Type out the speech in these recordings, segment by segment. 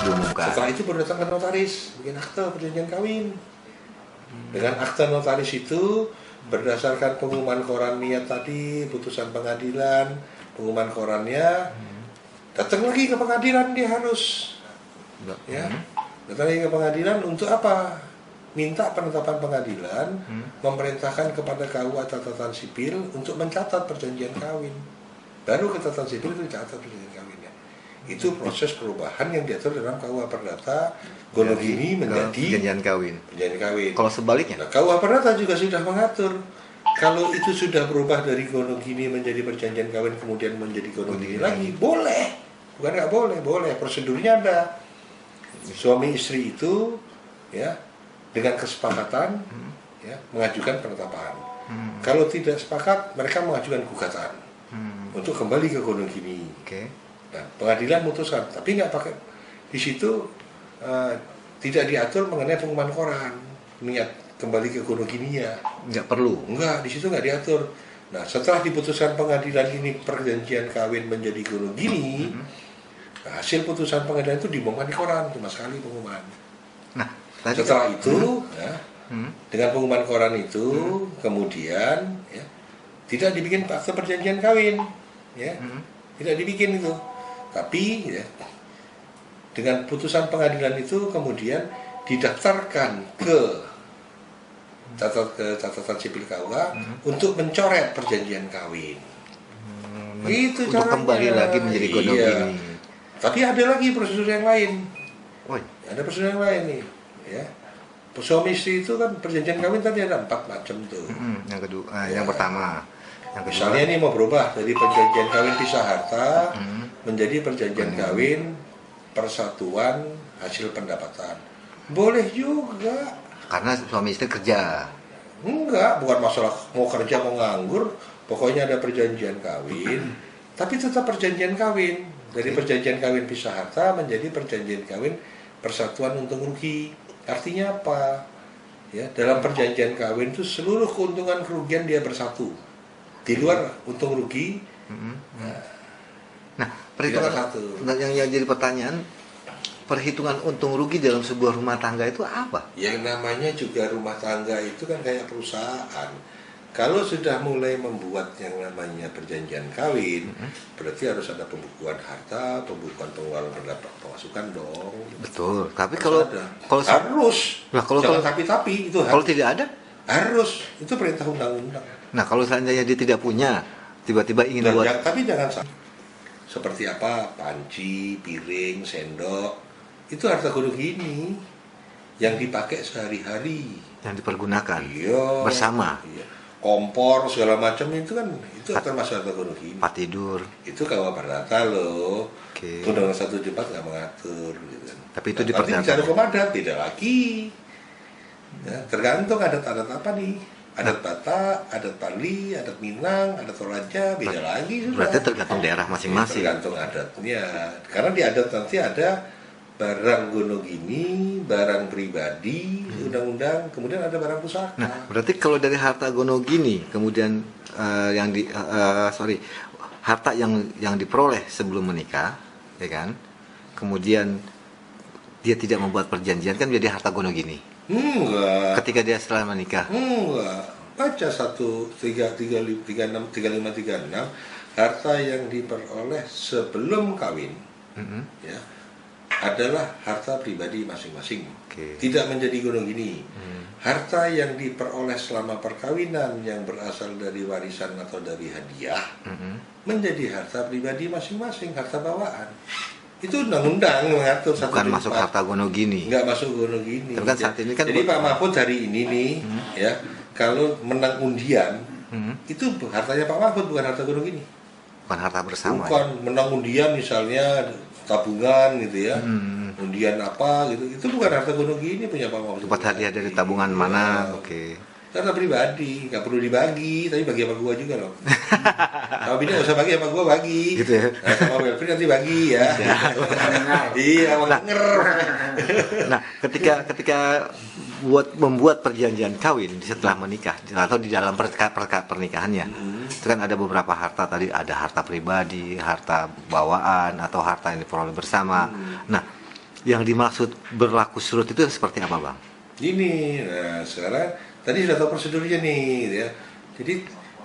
diumumkan. Setelah itu baru datang ke notaris, bikin akte perjanjian kawin. Dengan akte notaris itu berdasarkan pengumuman koran niat tadi, putusan pengadilan, pengumuman korannya, datang lagi ke pengadilan dia harus, ya, datang lagi ke pengadilan untuk apa? Minta penetapan pengadilan, memerintahkan kepada KUA catatan sipil untuk mencatat perjanjian kawin. Baru catatan sipil itu dicatat perjanjian kawinnya. Itu proses perubahan yang diatur dalam KUA Perdata Gonogini menjadi perjanjian kawin. perjanjian kawin. Kalau sebaliknya? Nah, KUA Perdata juga sudah mengatur kalau itu sudah berubah dari Gonogini menjadi perjanjian kawin kemudian menjadi Gonogini lagi, boleh. Bukan nggak boleh, boleh. Prosedurnya ada. Suami istri itu, ya, dengan kesepakatan, ya, mengajukan penetapan. Kalau tidak sepakat, mereka mengajukan gugatan untuk kembali ke Gonogini. Nah, pengadilan memutuskan, tapi nggak pakai di situ tidak diatur mengenai pengumuman koran niat kembali ke Gonogini ya. Nggak perlu. Enggak, di situ nggak diatur. Nah, setelah diputuskan pengadilan ini perjanjian kawin menjadi Gonogini, nah, hasil putusan pengadilan itu diumumkan di koran, cuma sekali pengumuman. Nah, tadi setelah itu, ya, dengan pengumuman koran itu, kemudian, ya, tidak dibikin akte perjanjian kawin, ya, tidak dibikin itu. Tapi, ya, dengan putusan pengadilan itu kemudian didaftarkan ke catatan sipil KUA untuk mencoret perjanjian kawin. Itu untuk caranya. kembali lagi menjadi Gonogini. Iya. Tapi ada lagi prosedur yang lain. Oh, Ada prosedur yang lain nih, ya. Suami istri itu kan perjanjian kawin tadi ada 4 macam tuh. yang kedua, yang pertama, yang kedua. Misalnya ini mau berubah dari perjanjian kawin pisah harta menjadi perjanjian kawin persatuan hasil pendapatan. Boleh juga. Karena suami istri kerja. Enggak, bukan masalah mau kerja mau nganggur, pokoknya ada perjanjian kawin, tapi tetap perjanjian kawin. Dari perjanjian kawin pisah harta menjadi perjanjian kawin persatuan untung rugi. Artinya apa? Ya, dalam perjanjian kawin itu seluruh keuntungan kerugian dia bersatu. Di luar untung rugi. Nah, perhitungan satu. yang jadi pertanyaan, perhitungan untung rugi dalam sebuah rumah tangga itu apa? Yang namanya juga rumah tangga itu kan kayak perusahaan. Kalau sudah mulai membuat yang namanya perjanjian kawin, berarti harus ada pembukuan harta, pembukuan pengeluaran pemasukan dong. Betul. Tapi Harus kalau ada. kalau harus. Nah, kalau tapi itu kalau tidak ada, harus. Itu perintah undang-undang. nah kalau seandainya dia tidak punya, tiba-tiba ingin Nah, buat, tapi jangan salah. Seperti apa? Panci, piring, sendok. Itu harta Gonogini yang dipakai sehari-hari. yang dipergunakan Iya. bersama. Iya. Kompor segala macam itu kan itu termasuk harta Gonogini. Tempat tidur. Itu KUA Perdata loh. Oke. Undang-Undang 174 nggak mengatur gitu kan. Tapi itu Nah, diperdata. bicara hukum adat tidak lagi. Ya, tergantung adat-adat apa nih. Adat Batak, adat Bali, adat Minang, adat Toraja, beda lagi sudah. Berarti tergantung daerah masing-masing. Tergantung adatnya. Karena di adat nanti ada barang Gonogini, barang pribadi, undang-undang, kemudian ada barang pusaka. Nah, berarti kalau dari harta Gonogini, kemudian harta yang diperoleh sebelum menikah, ya kan? Kemudian dia tidak membuat perjanjian, kan menjadi harta Gonogini. Enggak. Ketika dia setelah menikah. Enggak. Baca 13536 harta yang diperoleh sebelum kawin, ya, adalah harta pribadi masing-masing. Oke. Tidak menjadi Gonogini. Harta yang diperoleh selama perkawinan yang berasal dari warisan atau dari hadiah menjadi harta pribadi masing-masing, harta bawaan. Itu undang-undang mengatur. Bukan masuk harta Gonogini. Enggak masuk Gonogini. Tapi kan saat ini kan jadi Pak Mahfud hari ini nih, ya, kalau menang undian, itu hartanya Pak Mahfud, bukan harta Gonogini. Bukan harta bersama. Bukan menang undian misalnya tabungan gitu ya. Undian apa gitu. Itu bukan harta Gonogini punya Pak Mahfud. Dapat hadiah dari tabungan mana? Ya. Oke. Harta pribadi, nggak perlu dibagi, tapi bagi sama gua juga loh. Kalau bini nggak usah bagi sama gua, bagi. Gitu ya. Nah, sama Wilfried nanti bagi ya. Iya, denger. Nah, ketika membuat perjanjian kawin setelah menikah atau di dalam pernikahannya, itu kan ada beberapa harta tadi, ada harta pribadi, harta bawaan atau harta yang diperoleh bersama. Nah, Yang dimaksud berlaku surut itu seperti apa, Bang? Ini, nah sekarang tadi sudah tahu prosedurnya nih, gitu ya. Jadi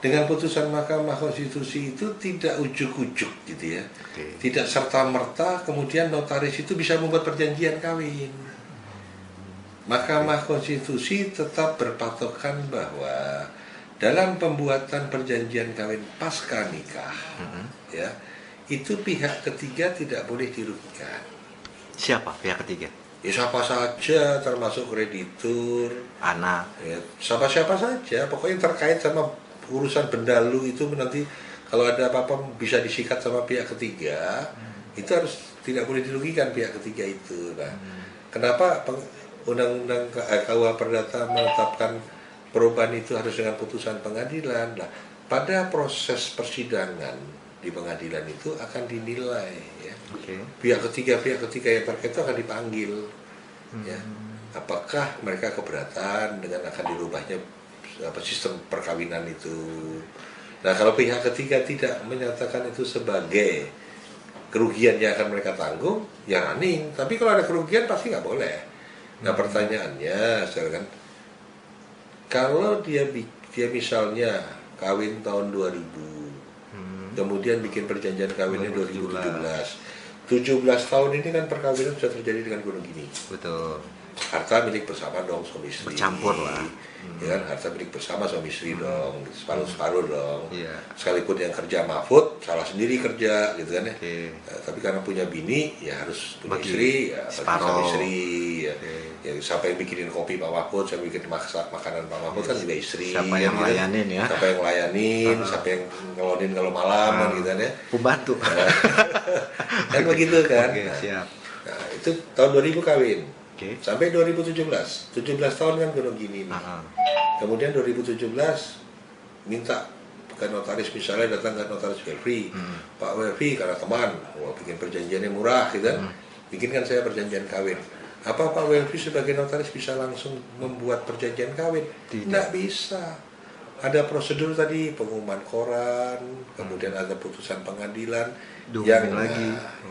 dengan putusan Mahkamah Konstitusi itu tidak ujuk-ujuk gitu ya, tidak serta-merta kemudian notaris itu bisa membuat perjanjian kawin. Mahkamah Konstitusi tetap berpatokan bahwa dalam pembuatan perjanjian kawin pasca nikah, ya, itu pihak ketiga tidak boleh dirugikan. Siapa pihak ketiga? Ya siapa saja, termasuk kreditur, Anak. ya, siapa-siapa saja, pokoknya yang terkait sama urusan benda lu itu nanti kalau ada apa-apa bisa disikat sama pihak ketiga, itu harus tidak boleh dirugikan pihak ketiga itu. Nah, kenapa Undang-Undang KUH Perdata menetapkan perubahan itu harus dengan putusan pengadilan? Nah, pada proses persidangan di pengadilan itu akan dinilai, ya. Pihak ketiga yang terkait itu akan dipanggil, ya. Apakah mereka keberatan dengan akan dirubahnya sistem perkawinan itu? Nah, kalau pihak ketiga tidak menyatakan itu sebagai kerugian yang akan mereka tanggung, ya running. Tapi kalau ada kerugian pasti nggak boleh. Nah, pertanyaannya sekarang kan, kalau dia misalnya kawin tahun 2000, kemudian bikin perjanjian kawinnya 2017. 17 tahun ini kan perkawinan sudah terjadi dengan gunung gini. Betul. Harta milik bersama dong suami istri. Bercampur lah. Ya kan, harta milik bersama suami istri dong, separuh-separuh dong. Iya. Sekalipun yang kerja mahfud, salah sendiri kerja gitu kan ya. Tapi karena punya bini, ya harus punya Bagi istri, ya separuh. sama istri. Ya. Ya, siapa yang bikinin kopi Pak Mahfud, siapa yang bikin makanan Pak Mahfud kan juga istri. Siapa yang gitu kan. layanin ya? Siapa yang layanin, siapa yang ngelonin kalau malam kan gitu kan ya. Pembantu. Kan begitu kan. Oke, siap. Nah, itu tahun 2000 kawin. Oke. Sampai 2017. 17 tahun kan gunung gini nih. Kemudian 2017 minta ke notaris, misalnya datang ke notaris Welfri. Pak Welfri karena teman, bikin perjanjiannya murah gitu kan. Bikinkan saya perjanjian kawin. Apa Pak Welfri sebagai notaris bisa langsung membuat perjanjian kawin? Tidak bisa. Ada prosedur tadi, pengumuman koran, kemudian ada putusan pengadilan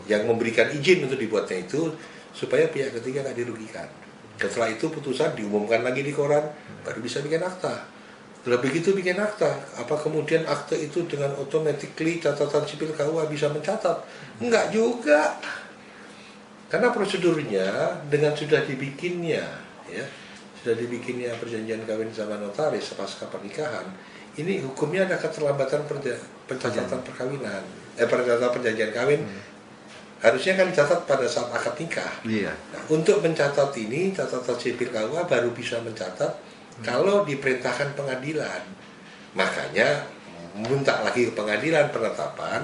yang memberikan izin untuk dibuatnya itu supaya pihak ketiga nggak dirugikan. Setelah itu putusan diumumkan lagi di koran, baru bisa bikin akta. Setelah begitu bikin akta, apa kemudian akta itu dengan automatically catatan sipil KUH bisa mencatat? Enggak juga. Karena prosedurnya dengan sudah dibikinnya, ya, sudah dibikinnya perjanjian kawin sama notaris pasca pernikahan, ini hukumnya ada keterlambatan pencatatan perkawinan, pencatatan perjanjian kawin. Harusnya kan dicatat pada saat akad nikah. Iya. Nah, untuk mencatat ini, catatan sipil KUH baru bisa mencatat kalau diperintahkan pengadilan. Makanya minta lagi ke pengadilan penetapan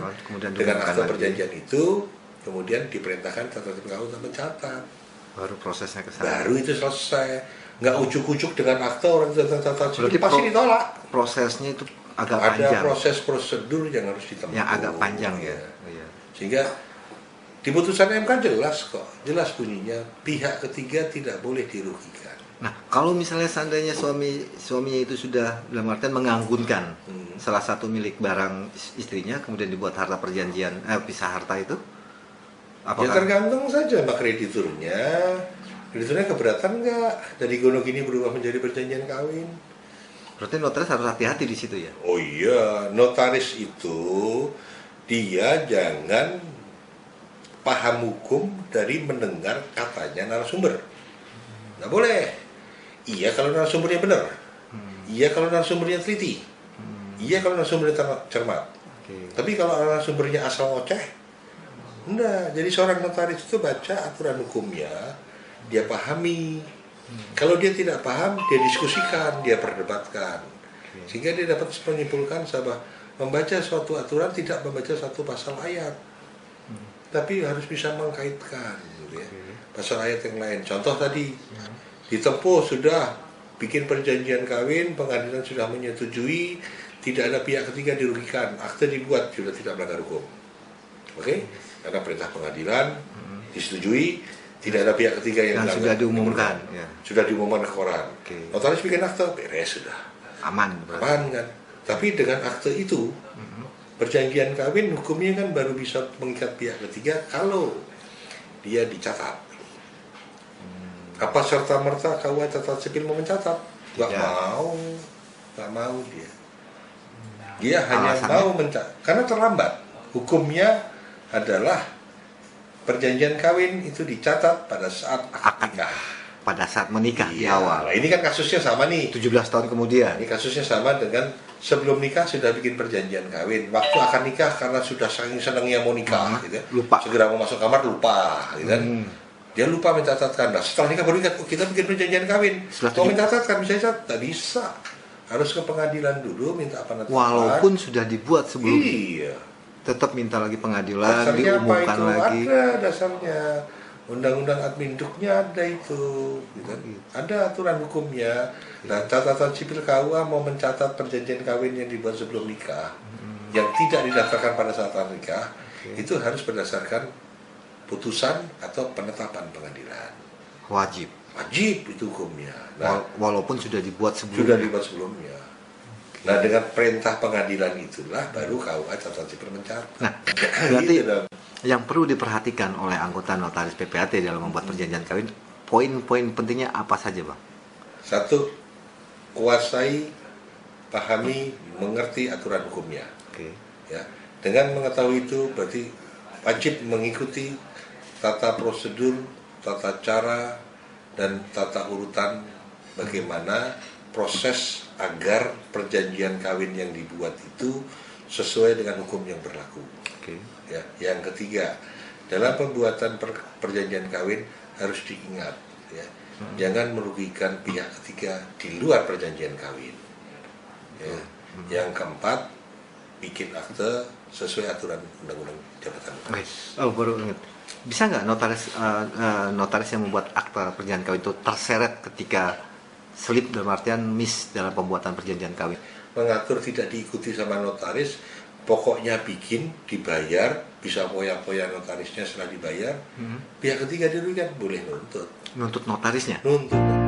dengan akta perjanjian itu. Kemudian diperintahkan catatan KUH untuk mencatat. Baru prosesnya ke sana. Baru itu selesai. Nggak ujuk-ujuk dengan akta orang datang catatan itu pasti ditolak. Prosesnya itu agak panjang. Ada proses prosedur yang harus ditempuh. Yang agak panjang ya. Iya. Sehingga di putusan MK jelas kok, jelas bunyinya pihak ketiga tidak boleh dirugikan. Nah, kalau misalnya seandainya suaminya itu sudah dalam artian menganggunkan salah satu milik barang istrinya, kemudian dibuat harta perjanjian, pisah harta itu, ya tergantung saja sama krediturnya. Krediturnya keberatan nggak dari gunung ini berubah menjadi perjanjian kawin? Berarti notaris harus hati-hati di situ ya? Oh iya, notaris itu dia jangan paham hukum dari mendengar katanya narasumber. Nggak boleh. Iya kalau narasumbernya benar. Iya kalau narasumbernya teliti. Iya kalau narasumbernya cermat. Tapi kalau narasumbernya asal ngoceh, enggak. Jadi seorang notaris itu baca aturan hukumnya, dia pahami. Kalau dia tidak paham, dia diskusikan, dia perdebatkan. Sehingga dia dapat menyimpulkan bahwa membaca suatu aturan tidak membaca satu pasal ayat. Tapi harus bisa mengkaitkan gitu ya. Pasal ayat yang lain. Contoh tadi ditempuh sudah bikin perjanjian kawin, pengadilan sudah menyetujui, tidak ada pihak ketiga dirugikan, akte dibuat sudah tidak melanggar hukum. Oke? Karena perintah pengadilan disetujui, tidak ada pihak ketiga yang sudah diumumkan. Ya. Sudah diumumkan ke koran. Notaris bikin akte, beres sudah. Aman. Aman kan. Tapi dengan akte itu perjanjian kawin hukumnya kan baru bisa mengikat pihak ketiga kalau dia dicatat. Apa serta-merta KUA catatan sipil mau mencatat? Nggak Tidak. mau. Nggak mau dia. Dia hanya Alasannya? mau mencatat. Karena terlambat. Hukumnya adalah perjanjian kawin itu dicatat pada saat akad nikah. Pada saat menikah di Iya. awal. Nah, ini kan kasusnya sama nih. 17 tahun kemudian. Ini kasusnya sama dengan sebelum nikah sudah bikin perjanjian kawin. Waktu akan nikah karena sudah saking senangnya mau nikah, gitu. Lupa. Segera mau masuk kamar lupa, gitu kan. Dia lupa mencatatkan. Nah, setelah nikah baru ingat, oh, kita bikin perjanjian kawin. Setelah Mau 7 mencatatkan bisa catat, tak bisa. Harus ke pengadilan dulu minta penetapan. Walaupun sudah dibuat sebelumnya, iya. tetap minta lagi pengadilan, Dasarnya apa diumumkan itu? lagi. Ada dasarnya. Undang-undang adminduknya ada itu, gitu kan? Ada aturan hukumnya. Nah, catatan sipil KUA mau mencatat perjanjian kawin yang dibuat sebelum nikah, yang tidak didaftarkan pada saat nikah, itu harus berdasarkan putusan atau penetapan pengadilan. Wajib. Wajib itu hukumnya. Nah, Walaupun sudah dibuat sudah sebelumnya. dibuat sebelumnya. Nah, dengan perintah pengadilan itulah baru KUA catatan sipil mencatat. Nah, berarti Gitu dong. yang perlu diperhatikan oleh anggota notaris PPAT dalam membuat perjanjian kawin, poin-poin pentingnya apa saja, Bang? Satu, kuasai, pahami, mengerti aturan hukumnya. Oke. Ya, dengan mengetahui itu berarti wajib mengikuti tata prosedur, tata cara, dan tata urutan bagaimana proses agar perjanjian kawin yang dibuat itu sesuai dengan hukum yang berlaku. Oke. Ya, yang ketiga, dalam pembuatan perjanjian kawin harus diingat, ya, jangan merugikan pihak ketiga di luar perjanjian kawin. Ya. Yang keempat, bikin akte sesuai aturan undang-undang jabatan notaris. Oh, baru ingat. Bisa nggak notaris yang membuat akta perjanjian kawin itu terseret ketika slip dalam artian miss dalam pembuatan perjanjian kawin? Mengatur tidak diikuti sama notaris, pokoknya bikin, dibayar, bisa poya-poya notarisnya setelah dibayar, pihak ketiga dirugikan, boleh nuntut. Nuntut notarisnya? Nuntut.